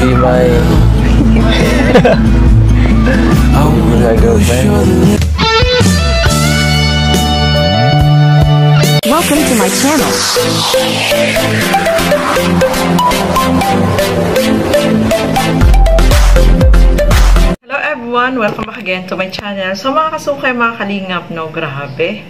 be my girlfriend. Welcome to my channel. Hello everyone! Welcome back again to my channel. So mga kasukay, mga kalingap, no? Grabe.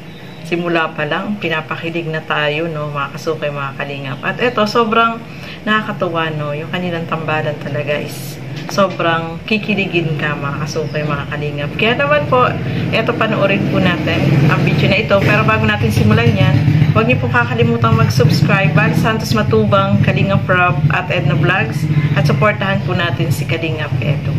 Simula pa lang, pinapakilig na tayo, no? Mga kasukay, mga kalingap. At eto, sobrang nakakatuwa, no? Yung kanilang tambalan talaga is sobrang kikiligin ka, mga kasukay, mga kalingap. Kaya naman po, eto, panoorin po natin ang video na ito. Pero bago natin simulan yan, huwag niyo po kakalimutan mag-subscribe. Bal Santos Matubang, Kalingap Rob at Edna Vlogs. At supportahan po natin si Kalingap Edo.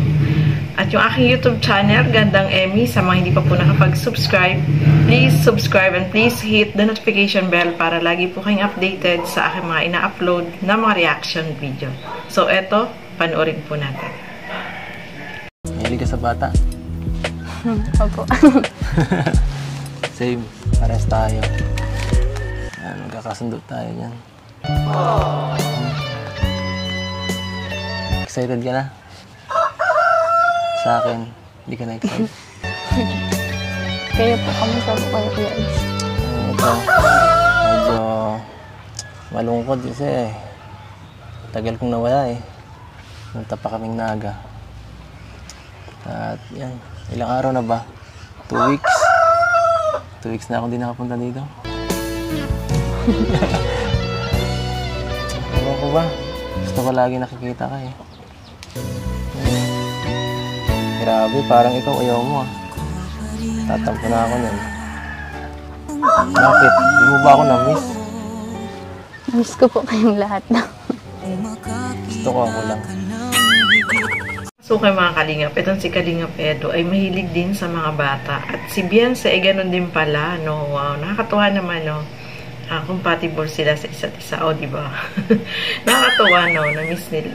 At yung aking YouTube channel, Gandang Emmy, sa mga hindi pa po nakapag-subscribe, please subscribe and please hit the notification bell para lagi po kayong updated sa aking mga ina-upload na mga reaction video. So, eto, panoorin po natin. Mahilig ka sa bata? Opo. Same. Pares tayo. Yan, magkakasundo tayo yan. Excited ka na? Sa akin, hindi ka na-excited? Kaya po kami sa kayo, Kuya Ace. Ito, medyo malungkot kasi tagal kong nawala eh. Punta pa kaming Naga. At yan, ilang araw na ba? 2 weeks. 2 weeks na akong di nakapunta dito. Ewan ko ba? Gusto ko lagi nakikita ka eh. Grabe, parang ikaw ayaw mo ah. Tatampo na ako nun. Bakit? Hindi mo ba ako na-miss? Miss ko po kayong lahat na. Gusto ko ako lang. So kay mga kalingap, itong si Kalingap Edo ay mahilig din sa mga bata. At si Beyonce ay ganun din pala, no? Wow, nakakatuwa naman, no? Compatible sila sa isa't isa, o, diba? Nakakatuwa, no?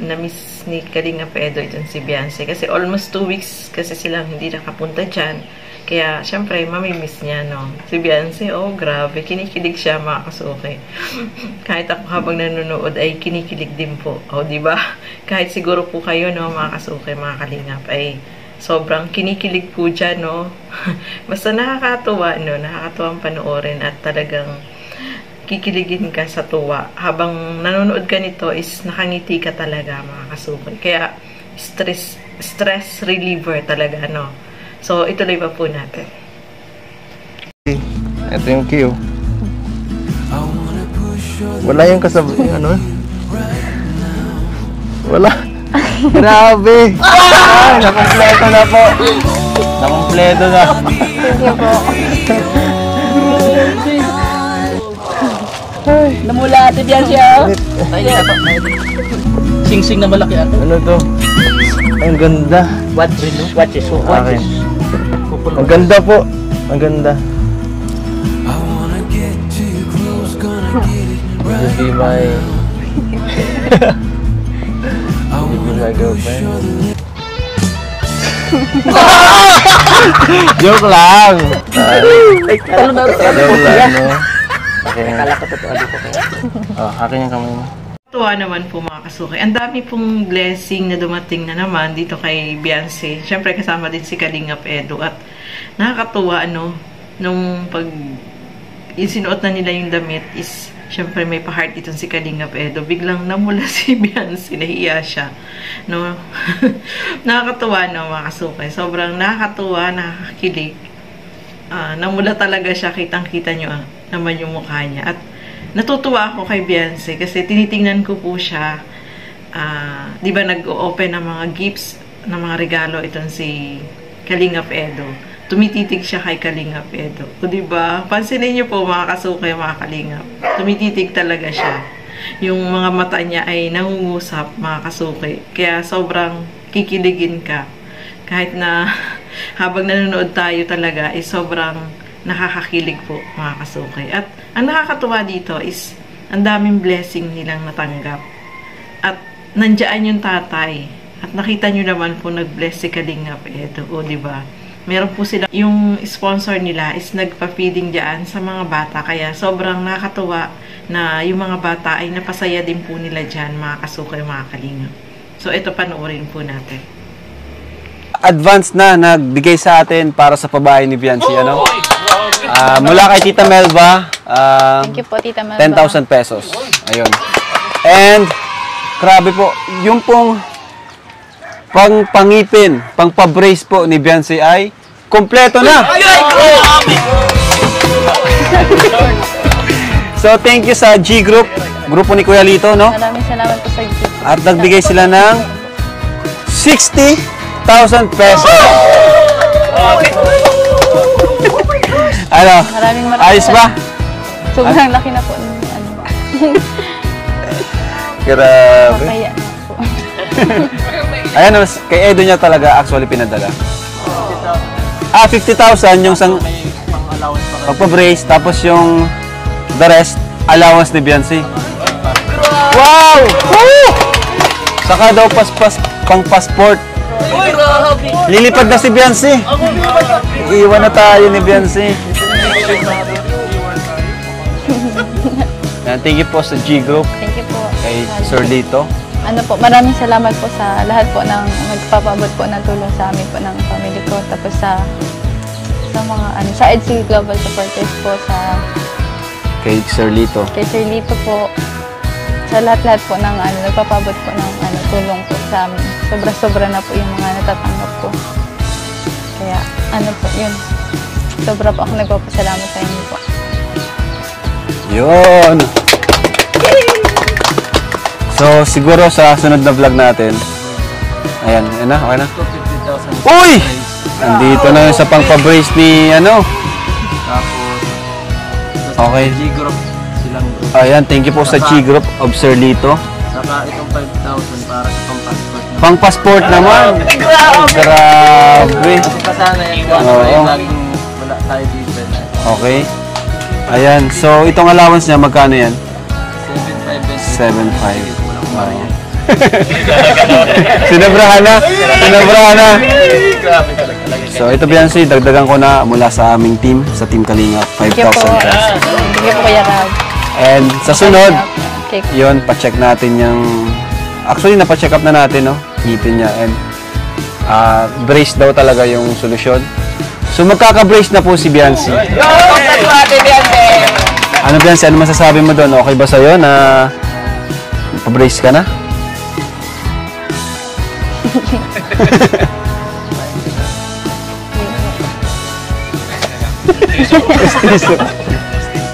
Na-miss ni Kalingap Edo itong si Beyonce. Kasi almost 2 weeks kasi silang hindi nakapunta dyan. Kaya, syempre, mamimiss niya, no? Si Beyonce, oh, grabe. Kinikilig siya, mga kasuki. Kahit ako habang nanonood ay kinikilig din po. O, diba? Kahit siguro po kayo, no, mga kasuki, mga kalingap, ay sobrang kinikilig po dyan, no? Basta nakakatuwa, no? Nakakatuwang panoorin at talagang kikiligin ka sa tuwa. Habang nanonood ka nito is nakangiti ka talaga, mga kasuki. Kaya, stress reliever talaga, no? So, ituloy pa po natin. Ito yung cue. Wala yung kasabi, ano? Wala. Grabe! Ay, nakompleto na po. Nakompleto na. Thank you po. Namula ate diyan siya. Sing-sing na malaki ate. Ano to? Ay, ang ganda. Watch is so Akin. Ang ganda po. Ang ganda. Will be my girlfriend. Joke lang. Talo na ito. Joke lang, no? Akala ko totoo dito kaya. Oh, akin yung kamay mo. Tuwa naman po, mga kasuki. Ang dami pong blessing na dumating na naman dito kay Beyonce. Siyempre kasama din si Kalingap Edo. At nakakatuwa, ano, nung pag isinuot na nila yung damit is, siyempre may pa-heart itong si Kalingap Edo. Biglang namula si Beyonce, nahiya siya. No? Nakakatuwa, no, mga kasuki. Sobrang nakakatuwa, nakakakilig. Namula talaga siya, kitang-kita nyo naman yung mukha niya. At natutuwa ako kay Beyonce kasi tinitingnan ko po siya. Di ba nag-open ng mga gifts, ng mga regalo itong si Kalingap Edo. Tumititig siya kay Kalingap Edo. O di ba? Pansinin niyo po, mga kasukay, mga kalingap. Tumititig talaga siya. Yung mga mata niya ay nangungusap, mga kasukay. Kaya sobrang kikiligin ka. Kahit na habang nanonood tayo talaga ay sobrang nakakakilig po, mga kasukay. At ang nakakatuwa dito is ang daming blessing nilang natanggap. At nandiyan yung tatay. At nakita nyo naman po nag-bless si Kalingap Edo. O, diba? Meron po sila, yung sponsor nila is nagpa-feeding dyan sa mga bata. Kaya sobrang nakakatuwa na yung mga bata ay napasaya din po nila dyan, mga kasukay, mga kalingap. So, ito panoorin po natin. Advance na nagbigay sa atin para sa pabahay ni Biancy, ano? Mula kay Tita Melba, Thank you po, Tita Melba. 10,000 pesos. Ayun. And, grabe po, yung pong pangipin, pang-pabrace po ni Biancy ay kompleto na! So, thank you sa G Group, grupo ni Kuya Lito, no? Maraming salamat po sa gift. At nagbigay sila ng 60,000 pesos. Ano? Maraming Ayos ba? Sobrang laki na po. Ano, Grabe. kaya na po. Ayan, kay Edo niya talaga actually pinadala. 50,000 yung pagpa-brace, tapos yung the rest, allowance ni Biancy. Wow! Woo! Saka daw pang-passport. Lilipad na si Biancy. Iiwan na tayo ni Biancy. Thank you po sa G Group, Thank you po. kay Sir Lito. Ano po, maraming salamat po sa lahat po ng nagpapabot po ng tulong sa amin po ng family ko. Tapos sa mga sa EDC Global Supporters po, Kay Sir Lito. kay Sir Lito po, sa lahat-lahat po ng nagpapabot po ng tulong po sa amin. Sobra-sobra na po yung mga natatanggap ko. Kaya po yun. Sobra po ako nagpapasalamat sa inyo po. Yun! So, siguro sa sunod na vlog natin, ayan na, okay na. Uy! Andito na yung sa pang-pabrace ni, Okay. G-Group silang group. Ayan, thank you po sa G Group of Sir Lito. Saka itong 5,000 para sa pang-passport. Pang-passport naman. Grabe. Kasana yan. Oo. Laging wala tayo dito. Okay. Ayan, so itong allowance niya, magkano yan? 7,500. 7,500. Wow. Sinabrahan na. Sinabrahan na. So ito Biancy, dagdagan ko na mula sa aming team, sa Team Kalinga, Thank you 5,000 po. pesos. Thank you po, Kuya Rab. And sa sunod, Okay. yun, pa-check natin yung... Actually, napa-check up na natin, no? Ngipin niya. And brace daw talaga yung solusyon. So magkaka-brace na po si Biancy. Ano Biancy, ano masasabi mo doon? Okay ba sa'yo na pa-brace ka na?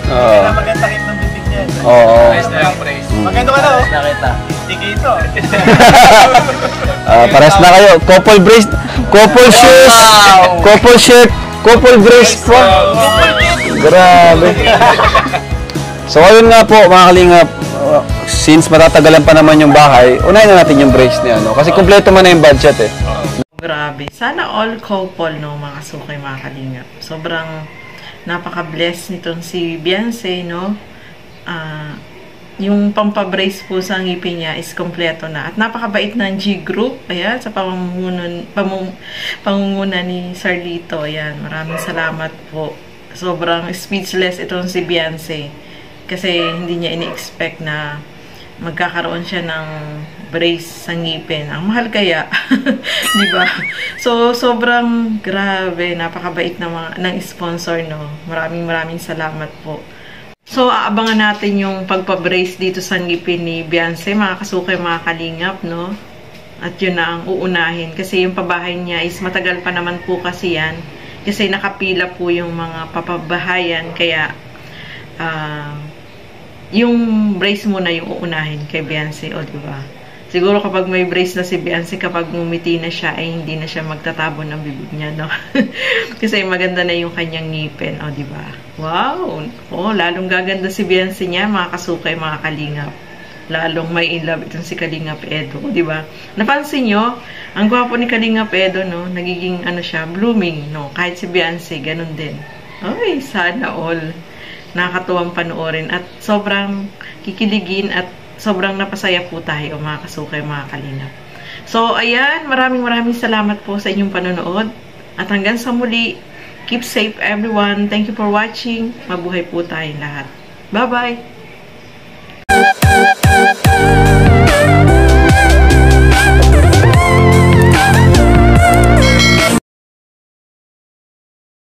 Oo. Oo. Maganda ka na, oh. Nakita. Tingin ito. Pares na kayo. Couple brace, couple shoes, couple shirt, couple brace po. Grabe. So ayun nga po mga kalingap, since matatagalan pa naman yung bahay, unahin na natin yung brace niya, no? Kasi kumpleto man na yung budget eh. Grabe. Sana all couple, no, mga kasukay, mga kalingap. Sobrang napaka-bless nitong si Biancy, no? Yung pampabrace po sa ngipin niya is kompleto na. At napakabait ng G Group. Ayan, sa pangunguna ni Sir Lito. Ayan, maraming salamat po. Sobrang speechless itong si Biancy. Kasi hindi niya ini-expect na magkakaroon siya ng brace sa ngipin. Ang mahal kaya. Diba? So, sobrang grabe. Napakabait ng sponsor, no? Maraming salamat po. So, aabangan natin yung pagpa-brace dito sa ngipin ni Biancy, mga kasukay, mga kalingap, no? At yun na ang uunahin. Kasi yung pabahay niya is matagal pa naman po kasi yan. Kasi nakapila po yung mga papabahayan. Kaya, yung brace muna yung uunahin kay Biancy, o diba? Siguro kapag may brace na si Biancy, kapag ngumiti na siya, ay hindi na siya magtatabon ng bibig niya, no? Kasi maganda na yung kanyang ngipin, o diba? Wow! Oh, lalong gaganda si Biancy niya, mga kasukay, mga kalingap. Lalong may in love itong si Kalingap Edo, o diba? Napansin nyo, ang gwapo ni Kalingap Edo, no? Nagiging, siya, blooming, no? Kahit si Biancy, ganun din. Ay, sana all. Nakakatuwang panoorin at sobrang kikiligin at sobrang napasaya po tayo, mga kasukay, mga kalingap. So, ayan, maraming salamat po sa inyong panonood. At hanggang sa muli, keep safe everyone. Thank you for watching. Mabuhay po tayong lahat. Bye-bye!